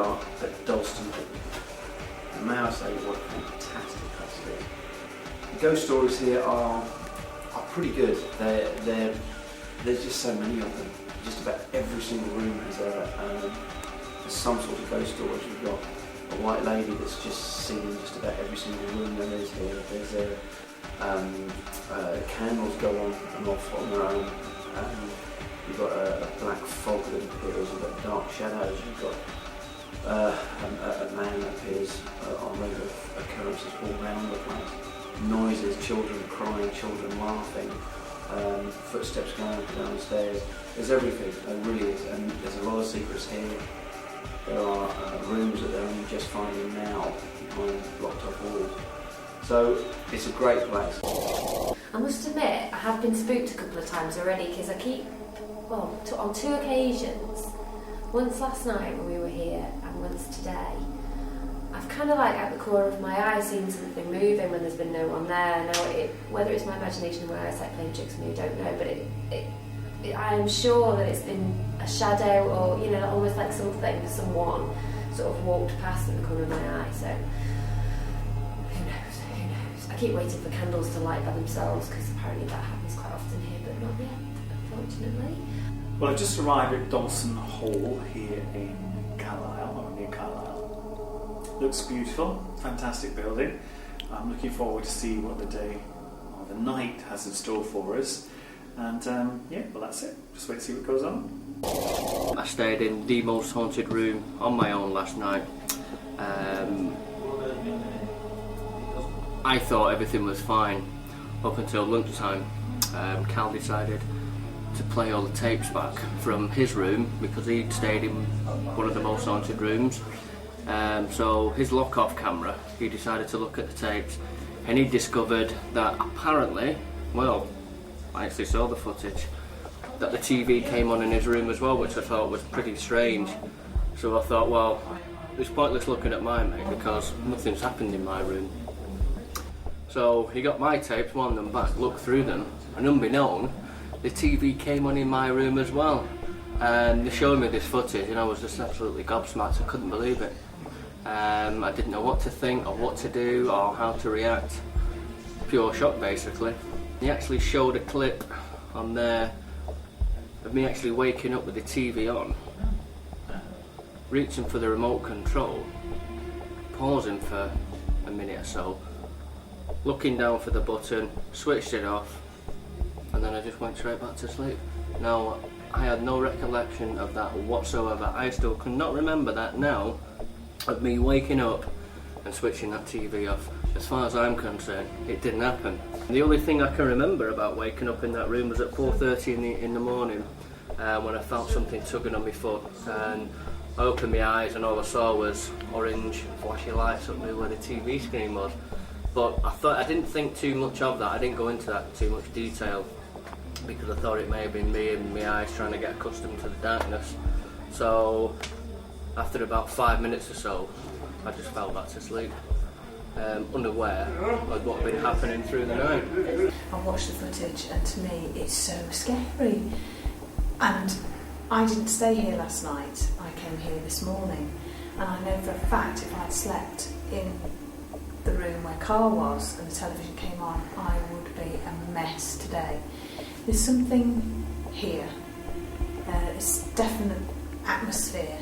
are at Dalston. And may I say, what a fantastic place it is. The ghost stories here are pretty good. There's just so many of them. Just about every single room has there's some sort of ghost stories. We've got a white lady that's just seen just about every single room there is here. There's candles go on and off on their own. You've got a black fog that appears, you've got dark shadows, you've got a man that appears on regular occurrences all around the place. Noises, children crying, children laughing, footsteps going up and down the stairs. There's everything, there really is, and there's a lot of secrets here. There are rooms that they're only just finding now behind blocked off walls. So it's a great place. I must admit, I have been spooked a couple of times already because I keep, on 2 occasions, once last night when we were here and once today, I've kind of like at the corner of my eye seen something moving when there's been no one there. Now, whether it's my imagination or my eyesight playing tricks on me, I don't know, but I am sure that it's been a shadow or, you know, almost like someone sort of walked past in the corner of my eye, so who knows. I keep waiting for candles to light by themselves because apparently that happens quite often here, but not yet, unfortunately. Well, I've just arrived at Dalston Hall here in Carlisle, or near Carlisle. Looks beautiful, fantastic building. I'm looking forward to see what the day or the night has in store for us. And well, that's it. Just wait to see what goes on. I stayed in the most haunted room on my own last night. I thought everything was fine up until lunchtime. Cal decided to play all the tapes back from his room because he'd stayed in one of the most haunted rooms. So his lock-off camera, he decided to look at the tapes and he discovered that apparently, well, I actually saw the footage, that the TV came on in his room as well, which I thought was pretty strange. So I thought, well, it's pointless looking at mine, mate, because nothing's happened in my room. So he got my tapes, wound them back, looked through them, and unbeknown, the TV came on in my room as well. And they showed me this footage and I was just absolutely gobsmacked. I couldn't believe it. I didn't know what to think or what to do or how to react. Pure shock, basically. He actually showed a clip on there of me actually waking up with the TV on, reaching for the remote control, pausing for a minute or so, looking down for the button, switched it off, and then I just went straight back to sleep. Now, I had no recollection of that whatsoever. I still cannot remember that now, of me waking up and switching that TV off. As far as I'm concerned, it didn't happen. The only thing I can remember about waking up in that room was at 4:30 in the morning when I felt something tugging on my foot, and I opened my eyes and all I saw was orange flashy lights up near where the TV screen was. But I didn't think too much of that. I didn't go into that too much detail because I thought it may have been me and my eyes trying to get accustomed to the darkness. So after about 5 minutes or so, I just fell back to sleep, unaware of what had been happening through the night. I watched the footage and to me it's so scary. And I didn't stay here last night, I came here this morning, and I know for a fact if I'd slept in the room where Carl was and the television came on, I would be a mess today. There's something here, it's definite atmosphere.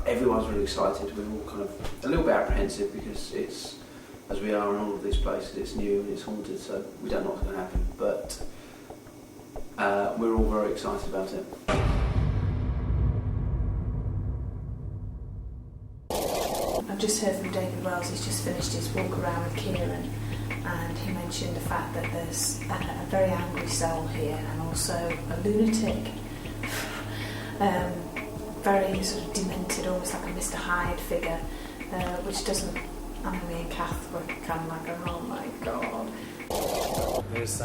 Everyone's really excited. We're all kind of a little bit apprehensive because it's, as we are in all of these places, it's new and it's haunted, so we don't know what's going to happen, but we're all very excited about it. I've just heard from David Wells, he's just finished his walk around with Kieran, and he mentioned the fact that there's a very angry soul here and also a lunatic. Very sort of demented, almost like a Mr. Hyde figure, which doesn't, I mean, me and Kath were kind of like, oh my god. There's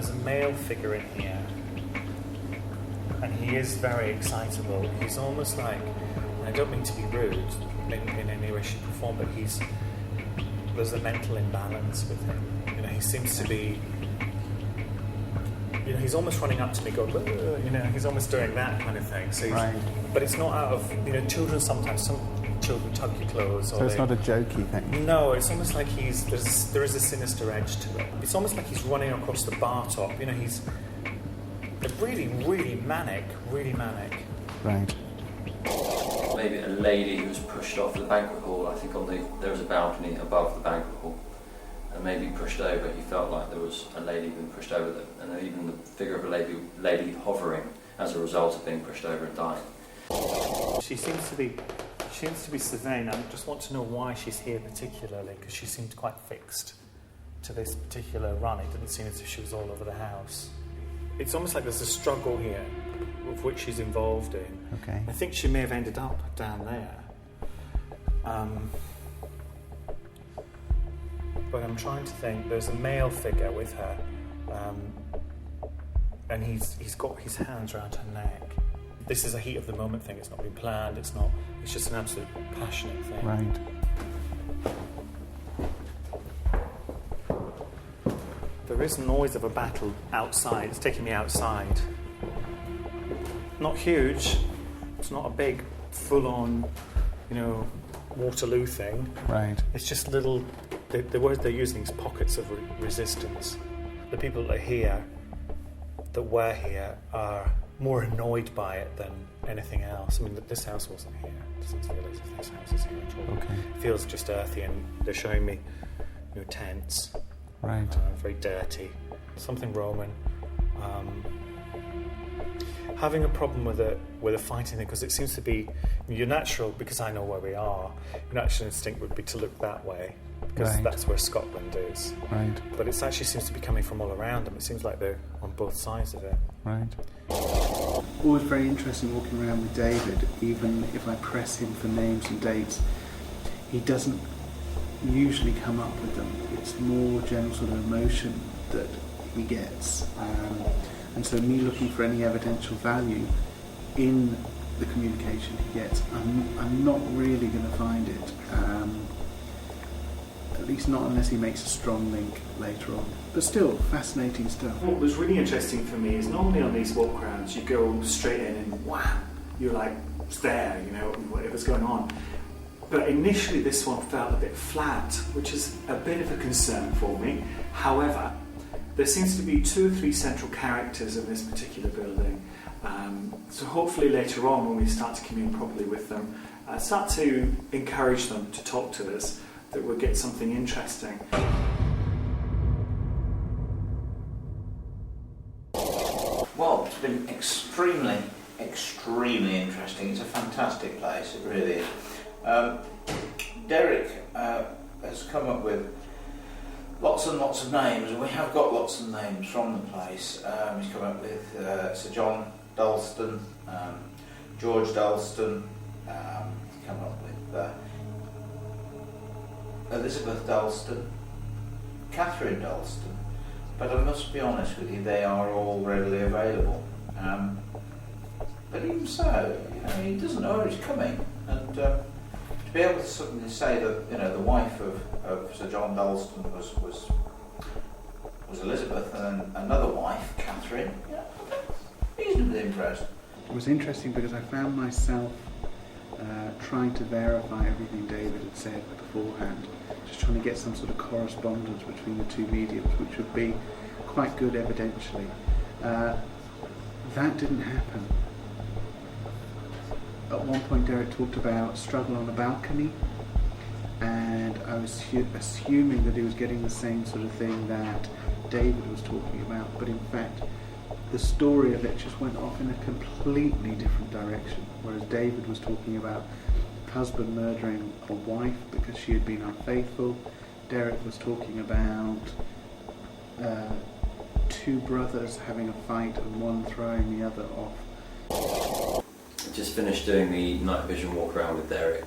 a male figure in here, and he is very excitable. He's almost like, and I don't mean to be rude in any way, shape or form, but there's a mental imbalance with him. You know, he seems to be he's almost running up to me, going, he's almost doing that kind of thing. So Right. But it's not out of, children sometimes, some children tug your clothes. So it's not a jokey thing? No, it's almost like there is a sinister edge to it. It's almost like he's running across the bar top. He's really, really manic, really manic. Right. Maybe a lady who was pushed off the banquet hall. I think there was a balcony above the banquet hall, and maybe pushed over. He felt like there was a lady being pushed over there, and then even the figure of a lady hovering as a result of being pushed over and dying. She seems to be surveying. I just want to know why she's here particularly, because she seemed quite fixed to this particular run. It didn't seem as if she was all over the house. It's almost like there's a struggle here with which she's involved in. Okay. I think she may have ended up down there. But I'm trying to think. There's a male figure with her, and he's got his hands around her neck. This is a heat of the moment thing. It's not been planned. It's just an absolute passionate thing. Right. There is noise of a battle outside. It's taking me outside. Not huge. It's not a big, full-on, Waterloo thing. Right. It's just little. The word they're using is pockets of resistance. The people that were here, are more annoyed by it than anything else. I mean, this house wasn't here. It doesn't feel as if this house is here at all. Okay. It feels just earthy, and they're showing me tents. Right. Very dirty. Something Roman. Having a problem with a fighting thing, because it seems to be your natural, because I know where we are, your natural instinct would be to look that way, because Right. that's where Scotland is. Right. But it actually seems to be coming from all around them. It seems like they're on both sides of it. Right. Always very interesting walking around with David. Even if I press him for names and dates, he doesn't usually come up with them. It's more general sort of emotion that he gets. And so me looking for any evidential value in the communication he gets, I'm not really going to find it. At least not unless he makes a strong link later on. But still, fascinating stuff. What was really interesting for me is normally on these walk rounds you go straight in and wham, you're like, it's there, whatever's going on. But initially this one felt a bit flat, which is a bit of a concern for me. However, there seems to be 2 or 3 central characters in this particular building. So hopefully later on, when we start to commune properly with them, start to encourage them to talk to us, that we'll get something interesting. Well, it's been extremely interesting. It's a fantastic place, it really is. Derek has come up with lots and lots of names, and we have got lots of names from the place. He's come up with Sir John Dalston, George Dalston, he's come up with Elizabeth Dalston, Catherine Dalston, but I must be honest with you, they are all readily available. But even so, he doesn't know where he's coming, and to be able to suddenly say that the wife of Sir John Dalston was Elizabeth, and another wife, Catherine, reasonably impressed. It was interesting because I found myself trying to verify everything David had said beforehand, just trying to get some sort of correspondence between the two mediums, which would be quite good evidentially. That didn't happen. At one point Derek talked about struggle on a balcony, and I was assuming that he was getting the same sort of thing that David was talking about, but in fact the story of it just went off in a completely different direction. Whereas David was talking about husband murdering a wife because she had been unfaithful, Derek was talking about 2 brothers having a fight and one throwing the other off. Just finished doing the night vision walk around with Derek,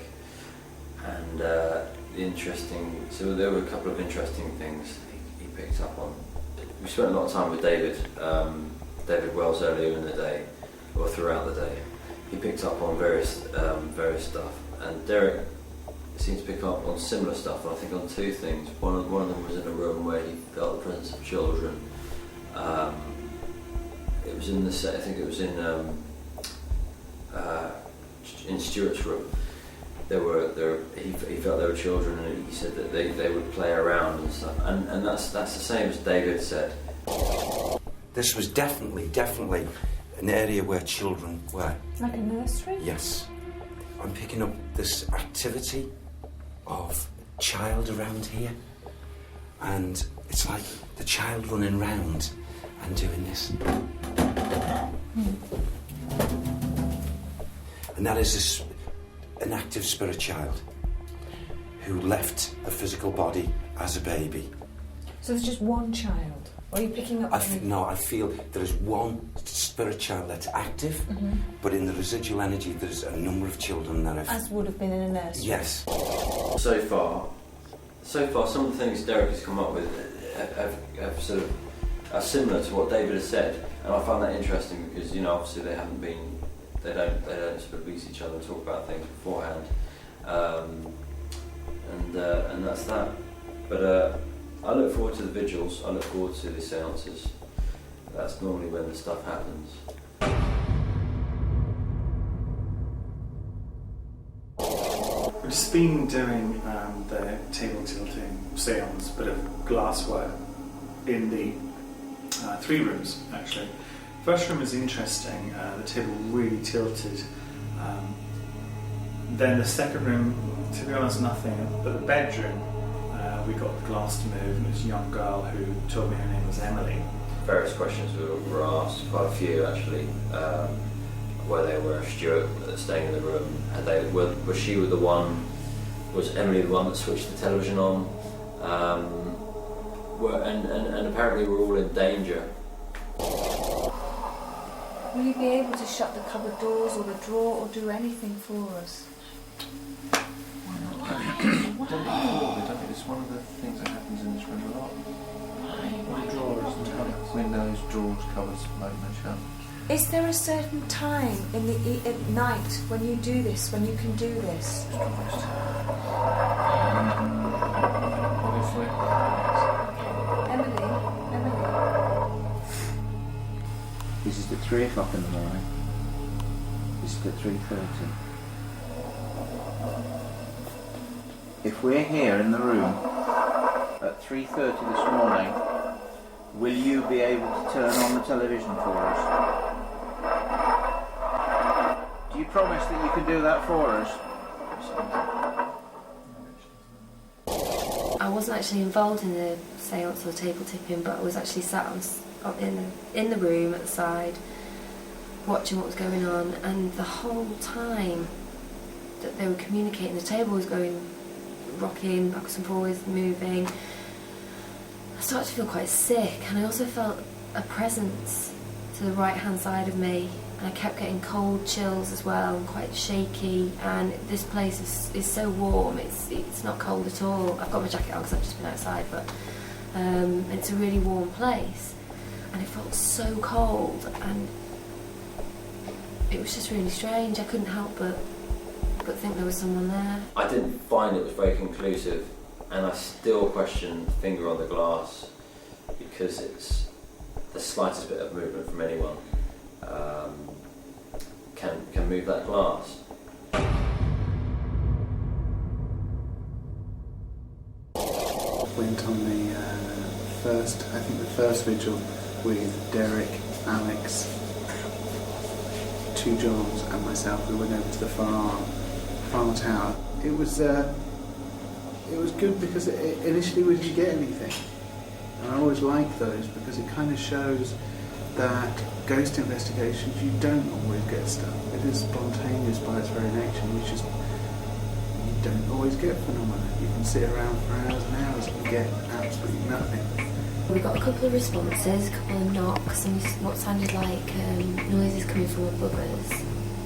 and so there were a couple of interesting things he picked up on. We spent a lot of time with David Wells earlier in the day, or throughout the day. He picked up on various stuff, and Derek seemed to pick up on similar stuff, and I think on 2 things. One of them was in a room where he felt the presence of children, it was in the set. I think it was in Stuart's room. He felt there were children, and he said that they would play around and stuff. And that's the same as David said. This was definitely an area where children were. Like a nursery? Yes. I'm picking up this activity of child around here, and it's like the child running round and doing this. And that is an active spirit child who left the physical body as a baby. So there's just one child? Or are you picking up... I feel there is one spirit child that's active, but in the residual energy there's a number of children that have... As would have been in a nursery? Yes. So far, some of the things Derek has come up with have sort of are similar to what David has said, and I find that interesting because, you know, obviously they don't sort of meet each other and talk about things beforehand, and that's that. But I look forward to the vigils. I look forward to the seances. That's normally when the stuff happens. We've just been doing the table tilting seance, bit of glassware in the 3 rooms actually. First room is interesting, the table really tilted. Then the second room, to be honest, nothing, but the bedroom, we got the glass to move, and it was a young girl who told me her name was Emily. Various questions were asked, quite a few actually, where they were Stuart staying in the room. Was Emily the one that switched the television on? And apparently we're all in danger. Will you be able to shut the cupboard doors or the drawer or do anything for us? It's one of the things that happens in this room a lot. Drawers and cupboards. Windows, drawers, cupboards, open and shut. Is there a certain time at night when you do this, when you can do this? Obviously. Emily? This is at 3 o'clock in the morning. This is at 3:30. If we're here in the room at 3:30 this morning, will you be able to turn on the television for us? Do you promise that you can do that for us? I wasn't actually involved in the seance or table tipping, but I was actually sat in the room at the side, watching what was going on, and the whole time that they were communicating, the table was rocking backwards and forwards, moving. I started to feel quite sick, and I also felt a presence to the right hand side of me, and I kept getting cold chills as well, and quite shaky. And this place is so warm, it's not cold at all. I've got my jacket on because I've just been outside, but it's a really warm place, and it felt so cold, and it was just really strange. I couldn't help but think there was someone there. I didn't find it was very conclusive, and I still question finger on the glass because it's the slightest bit of movement from anyone can move that glass. Went on the first vigil with Derek, Alex, 2 Johns and myself. We went over to the far tower. It was good because initially we didn't get anything, and I always like those because it kind of shows that ghost investigations, you don't always get stuff. It is spontaneous by its very nature. You don't always get phenomena. You can sit around for hours and hours and get absolutely nothing. We got a couple of responses, a couple of knocks, and what sounded like noises coming from above us.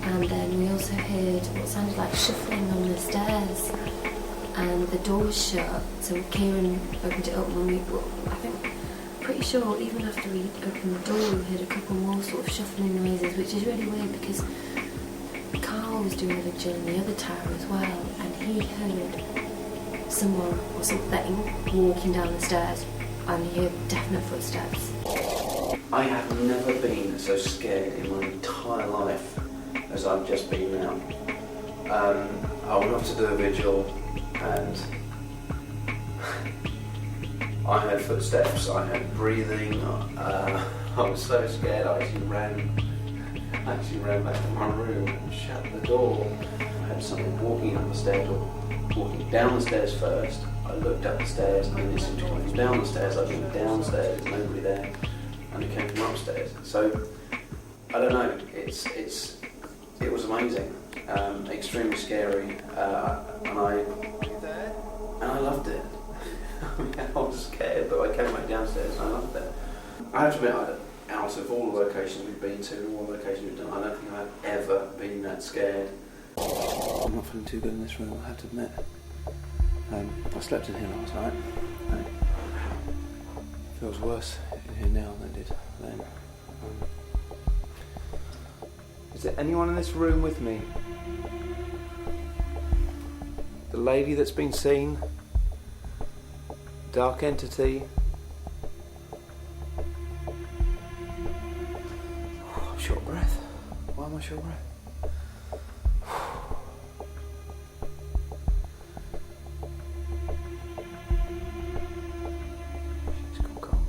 And then we also heard what sounded like shuffling on the stairs, and the door was shut. So Kieran opened it up when pretty sure even after we opened the door, we heard a couple more sort of shuffling noises, which is really weird because Carl was doing a vigil in the other tower as well, and he heard someone or something walking down the stairs, and he heard definite footsteps. I have never been so scared in my entire life as I've just been now. I went off to do a vigil and I heard footsteps, I heard breathing, I was so scared I actually ran back to my room and shut the door. I heard someone walking up the stairs, or walking down the stairs first. I looked up the stairs and then it seemed to come down the stairs. I went downstairs, there's nobody there, and it came from upstairs. So, I don't know, it was amazing, extremely scary, and I loved it. I was scared, but I came back downstairs and I loved it. I have to admit, out of all the locations we've been to, all the locations we've done, I don't think I've ever been that scared. I'm not feeling too good in this room, I have to admit. I slept in here last night. It feels worse in here now than it did then. Is there anyone in this room with me? The lady that's been seen? Dark entity? I'm short of breath. Why am I short of breath? She's gone cold.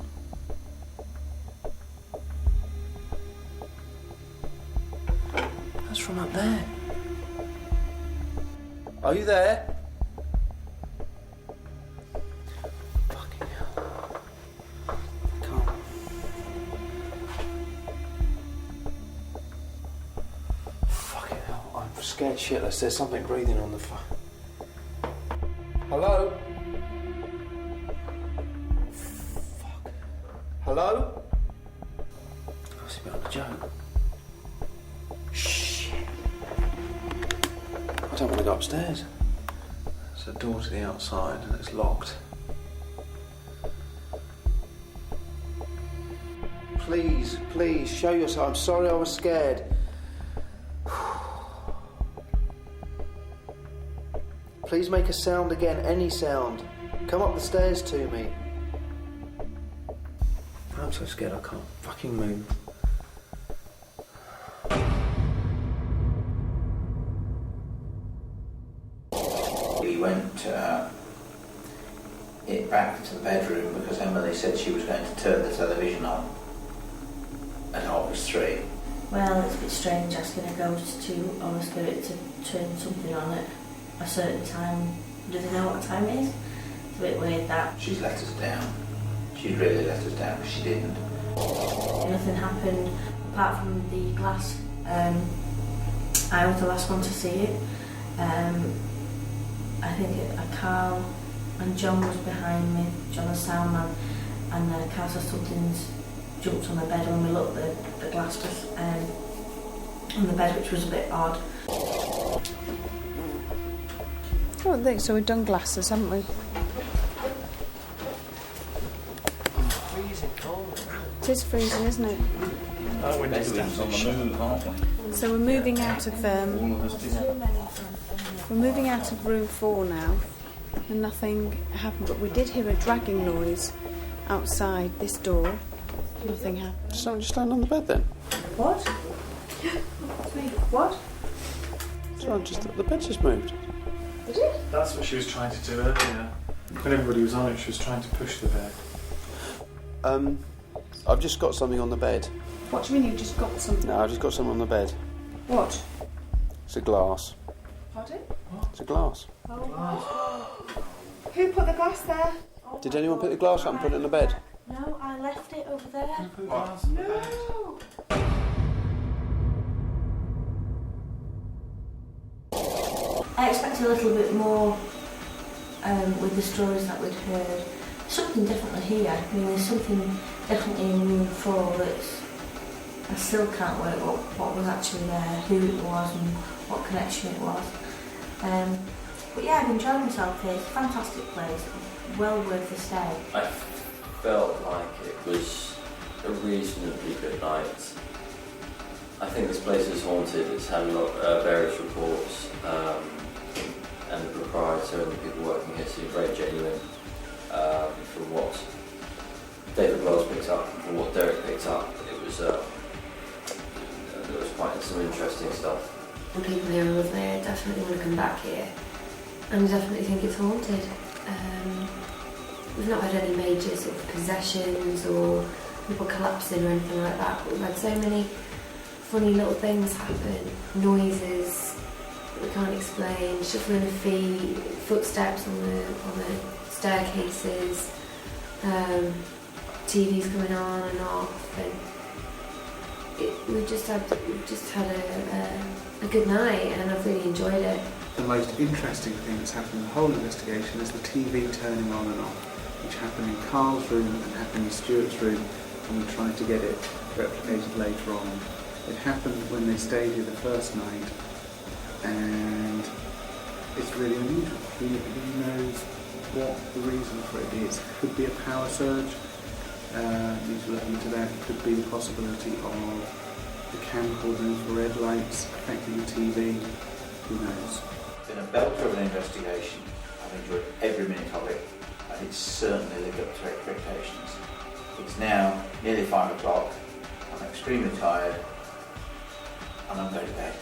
That's from up there. Are you there? Scared shitless. There's something breathing on the Hello? Fuck. Hello? I must be on a joke. Shit. I don't want to go upstairs. There's a door to the outside and it's locked. Please, please, show yourself. I'm sorry I was scared. Please make a sound again, any sound. Come up the stairs to me. I'm so scared I can't fucking move. We went back to the bedroom because Emily said she was going to turn the television on at 3:30. Well, it's a bit strange asking a ghost or a spirit to turn something on at a certain time. Does he know what time it is? It's a bit weird that. She's let us down. She's really let us down because she didn't. Nothing happened apart from the glass. I was the last one to see it. I think Carl and John was behind me, John the sound man, and Carl said something's jumped on the bed. When we looked, the glass was on the bed, which was a bit odd. I don't think so. We've done glasses, haven't we? Freezing cold. It is freezing, isn't it? Oh, we're next on the move, aren't we? So we're moving out of we're moving out of room 4 now, and nothing happened. But we did hear a dragging noise outside this door. Nothing happened. Someone just stand on the bed then? What? What? The bed just moved. Did it? That's what she was trying to do earlier. When everybody was on it, she was trying to push the bed. I've just got something on the bed. What do you mean you've just got something? No, I've just got something on the bed. What? It's a glass. Pardon? It's a glass. Oh. Who put the glass there? Oh, Did anyone pick the glass up and put it in the bed? No, I left it over there. No! I expected a little bit more with the stories that we'd heard. Something differently here. I mean, there's something definitely in room 4 that's... I still can't work out what was actually there, who it was and what connection it was. But yeah, I've enjoyed myself here. It's a fantastic place. Well worth the stay. I felt like it was a reasonably good night. I think this place is haunted. It's had a lot of various reports, and the proprietor and the people working here seem very genuine. From what David Wells picked up, from what Derek picked up, there was quite some interesting stuff. The people here are lovely. I definitely want to come back here, and I definitely think it's haunted. We've not had any major sort of possessions or people collapsing or anything like that, but we've had so many funny little things happen, noises that we can't explain, shuffling of feet, footsteps on the staircases, TVs coming on and off, and we've just had a good night, and I've really enjoyed it. The most interesting thing that's happened in the whole investigation is the TV turning on and off, which happened in Carl's room and happened in Stuart's room, and we tried to get it replicated later on. It happened when they stayed here the first night, and it's really unusual. Who knows what the reason for it is? It could be a power surge. Need to look into that. It could be the possibility of the camcorder infrared lights affecting the TV. Who knows? It's been a belter of an investigation. I've enjoyed every minute of it, and it's certainly lived up to expectations. It's now nearly 5 o'clock. I'm extremely tired, and I'm going to bed.